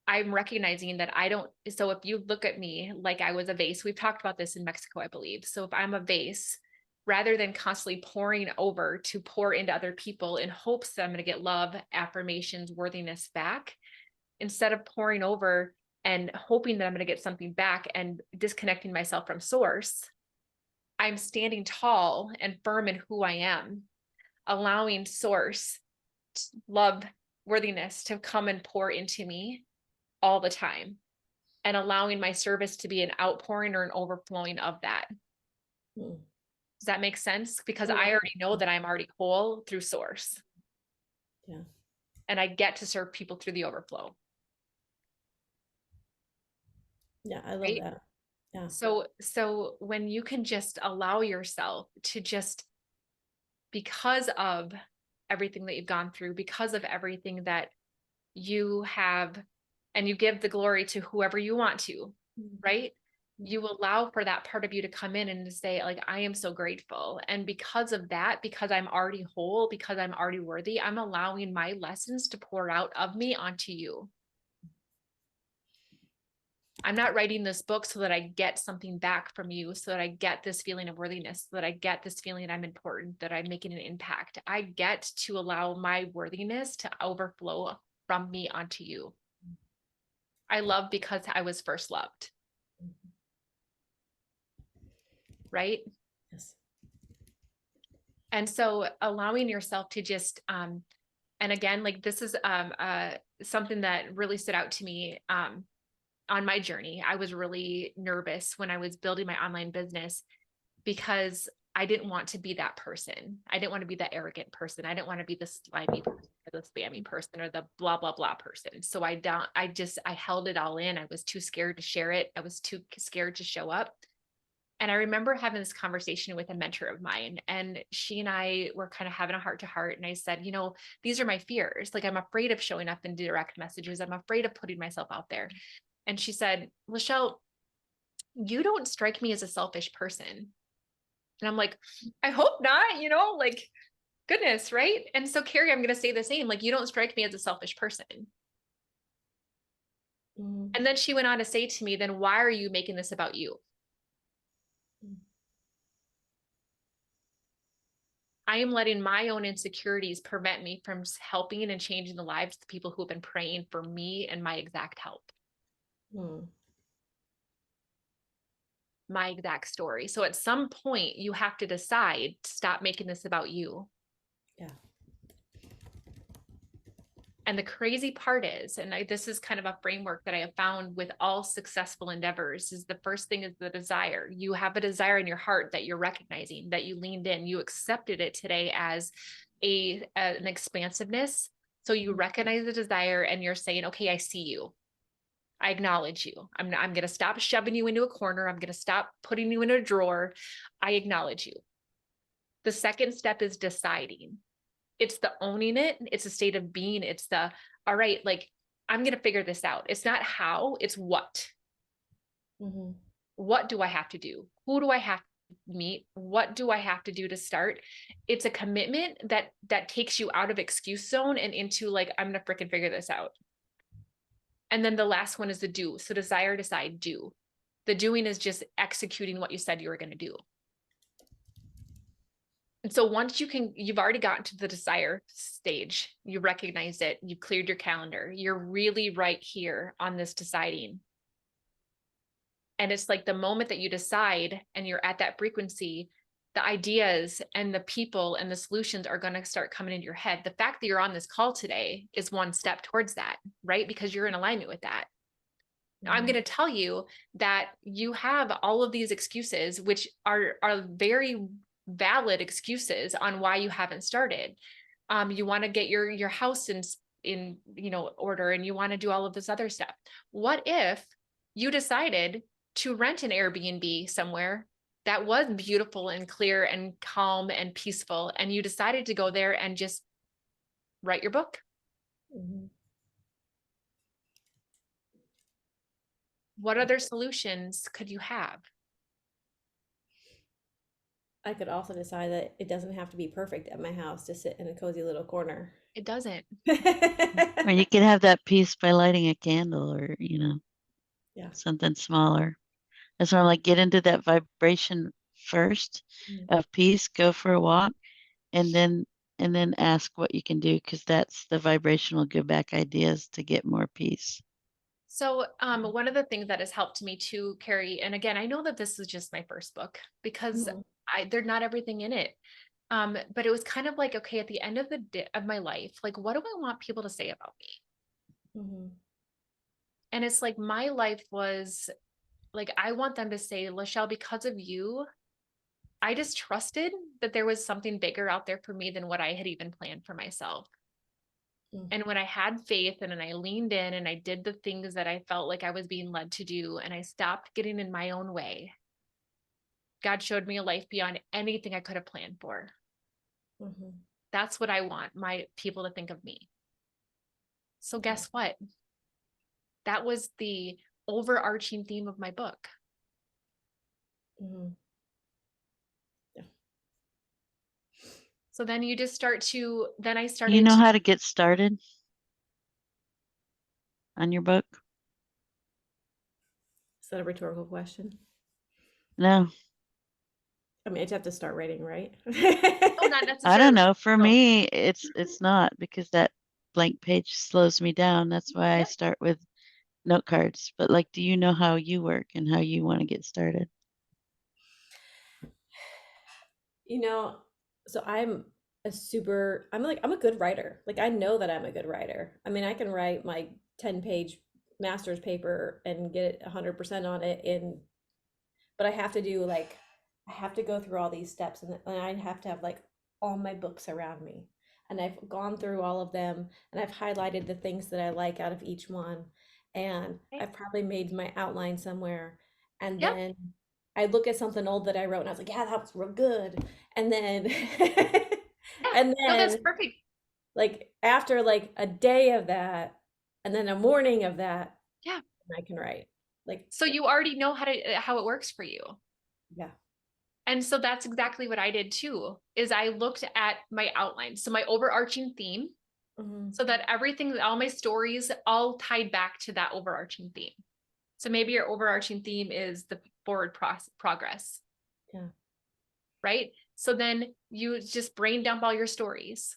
I'm recognizing that I don't. So if you look at me like I was a vase, we've talked about this in Mexico, I believe. So if I'm a vase, rather than constantly pouring over to pour into other people in hopes that I'm going to get love, affirmations, worthiness back, instead of pouring over and hoping that I'm going to get something back and disconnecting myself from source, I'm standing tall and firm in who I am, allowing source, love, worthiness to come and pour into me all the time and allowing my service to be an outpouring or an overflowing of that. Mm. Does that make sense? Because Oh, I yeah. already know that I'm already whole through source Yeah. and I get to serve people through the overflow. Yeah, I love Right. that. Yeah. So when you can just allow yourself to just, because of everything that you've gone through, because of everything that you have, and you give the glory to whoever you want to, Mm. right? You allow for that part of you to come in and to say, like, I am so grateful. And because of that, because I'm already whole, because I'm already worthy, I'm allowing my lessons to pour out of me onto you. I'm not writing this book so that I get something back from you, so that I get this feeling of worthiness, so that I get this feeling that I'm important, that I'm making an impact. I get to allow my worthiness to overflow from me onto you. I love because I was first loved, right? Yes. And so allowing yourself to just, and again, like this is something that really stood out to me on my journey. I was really nervous when I was building my online business because I didn't want to be that person. I didn't want to be the arrogant person. I didn't want to be the slimy person or the spammy person or the blah, blah, blah person. So I held it all in. I was too scared to share it. I was too scared to show up. And I remember having this conversation with a mentor of mine, and she and I were kind of having a heart to heart. And I said, these are my fears. Like, I'm afraid of showing up in direct messages. I'm afraid of putting myself out there. And she said, LaChelle, you don't strike me as a selfish person. And I'm like, I hope not, like, Goodness, right? And so Carrie, I'm going to say the same. Like, you don't strike me as a selfish person. Mhm. And then she went on to say to me, then why are you making this about you? I am letting my own insecurities prevent me from helping and changing the lives of the people who have been praying for me and my exact help, Mhm. my exact story. So at some point, you have to decide to stop making this about you. Yeah. And the crazy part is, and this is kind of a framework that I have found with all successful endeavors, is the first thing is the desire. You have a desire in your heart that you're recognizing, that you leaned in, you accepted it today as an expansiveness. So you recognize the desire and you're saying, okay, I see you. I acknowledge you. I'm going to stop shoving you into a corner. I'm going to stop putting you in a drawer. I acknowledge you. The second step is deciding. It's the owning it. It's a state of being. It's the, all right, like, I'm going to figure this out. It's not how, it's what. Mhm. What do I have to do? Who do I have to meet? What do I have to do to start? It's a commitment that takes you out of excuse zone and into like, I'm going to freaking figure this out. And then the last one is the do. So desire, decide, do. The doing is just executing what you said you were going to do. And so once you've already gotten to the desire stage, you recognize it, you've cleared your calendar, you're really right here on this deciding. And it's like the moment that you decide and you're at that frequency, the ideas and the people and the solutions are going to start coming into your head. The fact that you're on this call today is one step towards that, right? Because you're in alignment with that. Now, I'm going to tell you that you have all of these excuses, which are very valid excuses on why you haven't started. You want to get your house in order, and you want to do all of this other stuff. What if you decided to rent an Airbnb somewhere that was beautiful and clear and calm and peaceful, and you decided to go there and just write your book? Mhm. What other solutions could you have? I could also decide that it doesn't have to be perfect at my house to sit in a cozy little corner. It doesn't. Or you can have that peace by lighting a candle or, Yeah. something smaller. That's why I'm like, get into that vibration first Mhm. of peace, go for a walk, and then ask what you can do because that's the vibrational give back ideas to get more peace. So, one of the things that has helped me too, Carrie, and again, I know that this is just my first book because Mhm. there's not everything in it. But it was kind of like, okay, at the end of the day of my life, like, what do I want people to say about me? Mhm. And it's like, my life was like, I want them to say, LaChelle, because of you, I just trusted that there was something bigger out there for me than what I had even planned for myself. Mhm. And when I had faith and I leaned in and I did the things that I felt like I was being led to do, and I stopped getting in my own way, God showed me a life beyond anything I could have planned for. Mhm. That's what I want my people to think of me. So guess what? That was the overarching theme of my book. Mhm. Yeah. So then you just then I You started know to, how to get started on your book? Is that a rhetorical question? No, I mean, I just have to start writing, right? oh, not I don't necessarily. know. For No. me, it's not because that blank page slows me down. That's why I Yep. start with note cards. But like, do you know how you work and how you want to get started? You know, so I'm a good writer. Like I know that I'm a good writer. I mean, I can write my 10-page master's paper and get it 100% on it but I have to go through all these steps and I have to have like all my books around me. And I've gone through all of them and I've highlighted the things that I like out of each one. And Okay. I've probably made my outline somewhere. And Yep. then I look at something old that I wrote and I was like, yeah, that was real good. And then Yeah. and No, that's then perfect. like after like a day of that and then a morning of that, Yeah. I can write. Like So you already know how it works for you. yeah. And so that's exactly what I did too, is I looked at my outline. So my overarching theme, so that everything, all my stories all tied back to that overarching theme. So maybe your overarching theme is the forward progress. Yeah. Right. So then you just brain dump all your stories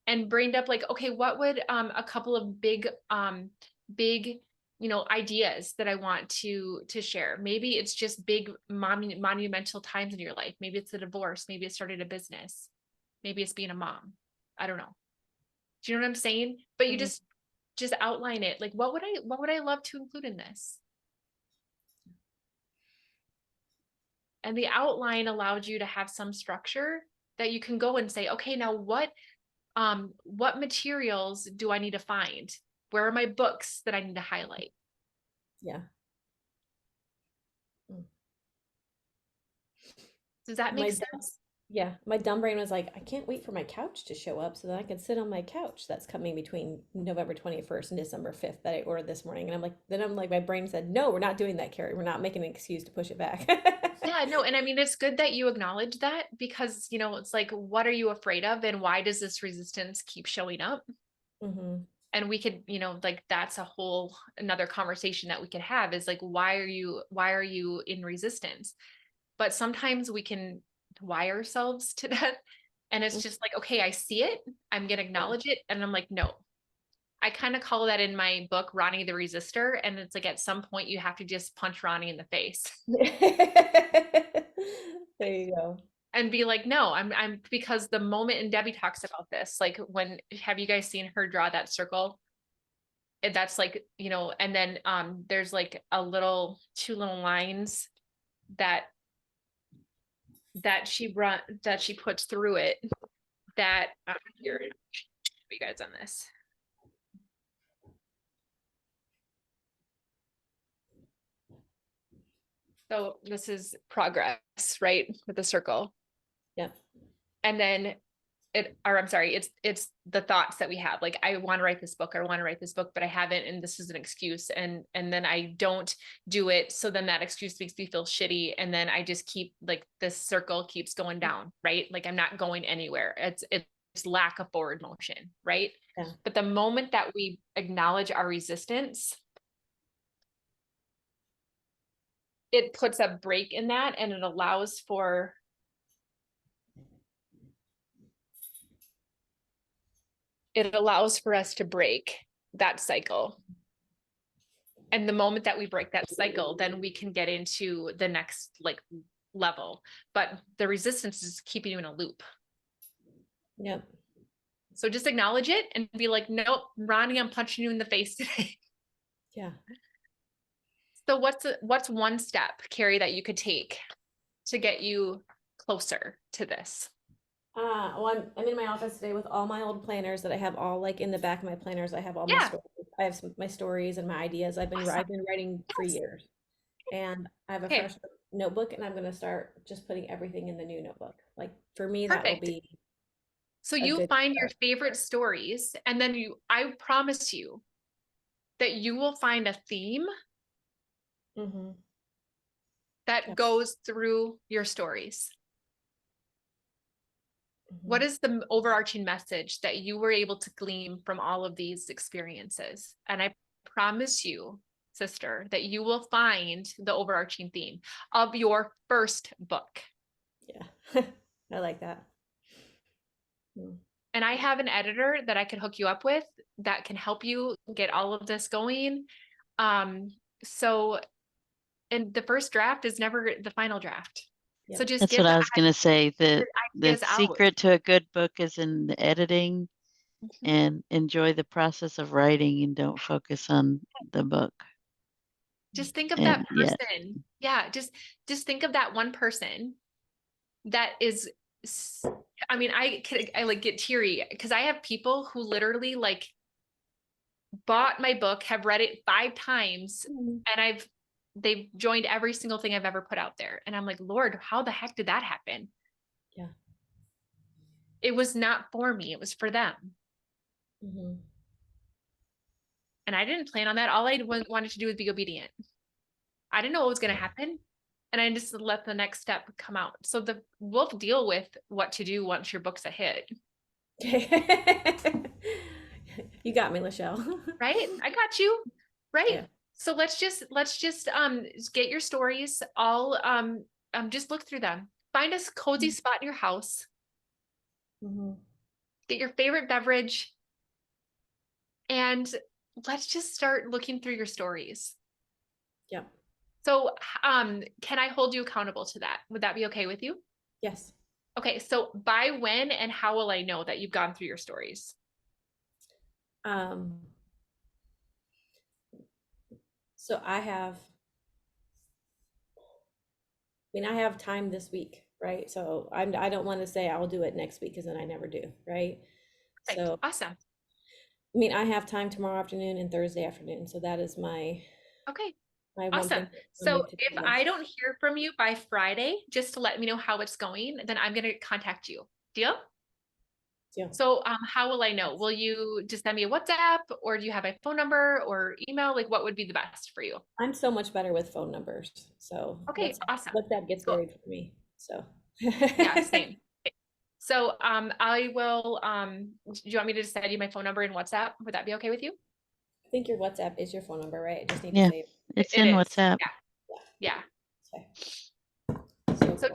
and brain dump like, okay, what would a couple of big, ideas that I want to share. Maybe it's just big monumental times in your life. Maybe it's a divorce. Maybe it's starting a business. Maybe it's being a mom. I don't know. Do you know what I'm saying? But you just outline it. Like, what would I love to include in this? And the outline allowed you to have some structure that you can go and say, okay, now what materials do I need to find? Where are my books that I need to highlight? Yeah. Does that make sense? Yeah, my dumb brain was like, I can't wait for my couch to show up so that I can sit on my couch that's coming between November 21st and December 5th that I ordered this morning. And I'm like, my brain said, no, we're not doing that, Carrie. We're not making an excuse to push it back. Yeah, no, and I mean, it's good that you acknowledge that because, it's like, what are you afraid of and why does this resistance keep showing up? hmm And we could, like, that's a whole another conversation that we could have is like, why are you in resistance? But sometimes we can wire ourselves to that. And it's just like, okay, I see it. I'm going to acknowledge it. And I'm like, no, I kind of call that in my book, Ronnie the Resistor. And it's like, at some point you have to just punch Ronnie in the face There you go. and be like, no, I'm because the moment, and Debbie talks about this, like have you guys seen her draw that circle? And that's like, and then there's like two little lines that she puts through it that here, I'll show you guys on this. So this is progress, right? With the circle. Yeah. And then I'm sorry, it's the thoughts that we have. Like, I want to write this book, but I haven't, and this is an excuse. And then I don't do it. So then that excuse makes me feel shitty. And then I just keep, like, this circle keeps going down, right? Like, I'm not going anywhere. It's lack of forward motion, right? Yeah. But the moment that we acknowledge our resistance, it puts a break in that, and it allows for us to break that cycle. And the moment that we break that cycle, then we can get into the next, like, level. But the resistance is keeping you in a loop. Yep. So just acknowledge it and be like, nope, Ronnie, I'm punching you in the face today. Yeah. So what's one step, Carrie, that you could take to get you closer to this? Well, I'm in my office today with all my old planners that I have all like in the back of my planners. I have all my Yeah. stories. I have my stories and my ideas. I've been writing for Yes. years, and I have a Okay. fresh notebook, and I'm gonna start just putting everything in the new notebook. Like for me, that will Perfect. be So a you good find your start. favorite stories, and then I promise you that you will find a theme Mm-hmm. that Yep. goes through your stories. Mm-hmm. What is the overarching message that you were able to glean from all of these experiences? And I promise you, sister, that you will find the overarching theme of your first book. Yeah, I like that. Mm. And I have an editor that I can hook you up with that can help you get all of this going. So, and the first draft is never the final draft. Yeah. So just That's get what the I was gonna say. The ideas out. secret to a good book is in the editing, Mhm. and enjoy the process of writing and don't focus on the book. Just think of that And yeah, person. Yeah, just think of that one person that is I mean, I like get teary because I have people who literally like bought my book, have read it 5 times, Mhm. and they've joined every single thing I've ever put out there. And I'm like, Lord, how the heck did that happen? Yeah. It was not for me, it was for them. Mm-hmm. And I didn't plan on that. All I wanted to do was be obedient. I didn't know what was going to happen. and I just let the next step come out. So we'll deal with what to do once your book's a hit. You got me, LaChelle. Right? I got you. Right. Yeah. So let's just get your stories all just look through them. Find a cozy spot in your house. Mhm. Get your favorite beverage, and let's just start looking through your stories. Yeah. So can I hold you accountable to that? Would that be okay with you? Yes. Okay, so by when and how will I know that you've gone through your stories? Um, so I have time this week, right? So I don't want to say I'll do it next week because then I never do, right? Perfect. So, Awesome. I mean, I have time tomorrow afternoon and Thursday afternoon. So that is Okay. my one Awesome. thing for me So to if do I this. don't hear from you by Friday, just to let me know how it's going, then I'm going to contact you. Deal? Yeah. So how will I know? Will you just send me a WhatsApp, or do you have a phone number or email? Like, what would be the best for you? I'm so much better with phone numbers. So Okay, awesome. WhatsApp gets So buried for me. So yeah, same. So I will do you want me to just send you my phone number in WhatsApp? Would that be okay with you? I think your WhatsApp is your phone number, right? I just need to Yeah, say it. it's It in is. WhatsApp. Yeah. Okay. So So cool. I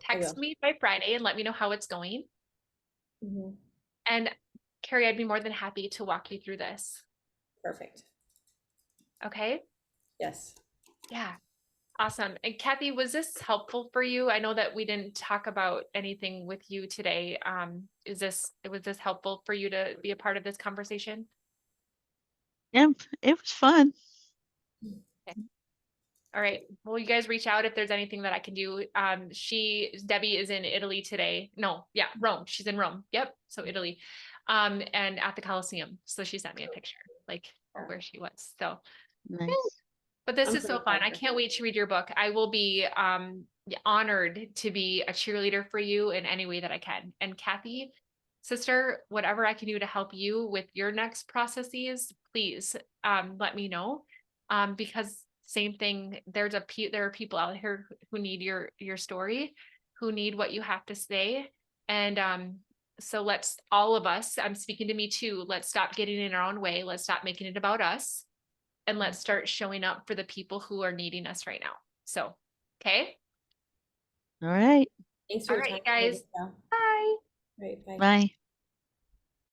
text will. me by Friday and let me know how it's going. Mhm. And Carrie, I'd be more than happy to walk you through this. Perfect. Okay? Yes. Yeah. Awesome. And Kathy, was this helpful for you? I know that we didn't talk about anything with you today. Was this helpful for you to be a part of this conversation? Yeah, it was fun. Okay. All right. Well, you guys reach out if there's anything that I can do. Debbie is in Italy today. No, yeah, Rome. She's in Rome. Yep. So Italy. And at the Colosseum. So she sent me a picture, like where she was. So Nice. but this I'm is pretty so fun. proud I of her. can't wait to read your book. I will be honored to be a cheerleader for you in any way that I can. And Kathy, sister, whatever I can do to help you with your next processes, please let me know. Because same thing, there are people out here who need your story, who need what you have to say. And so let's all of us, I'm speaking to me too, let's stop getting in our own way. Let's stop making it about us, and let's start showing up for the people who are needing us right now. So, okay. All right. Thanks for All your right, time you today, guys. Michelle. Bye. Right. Bye. Bye.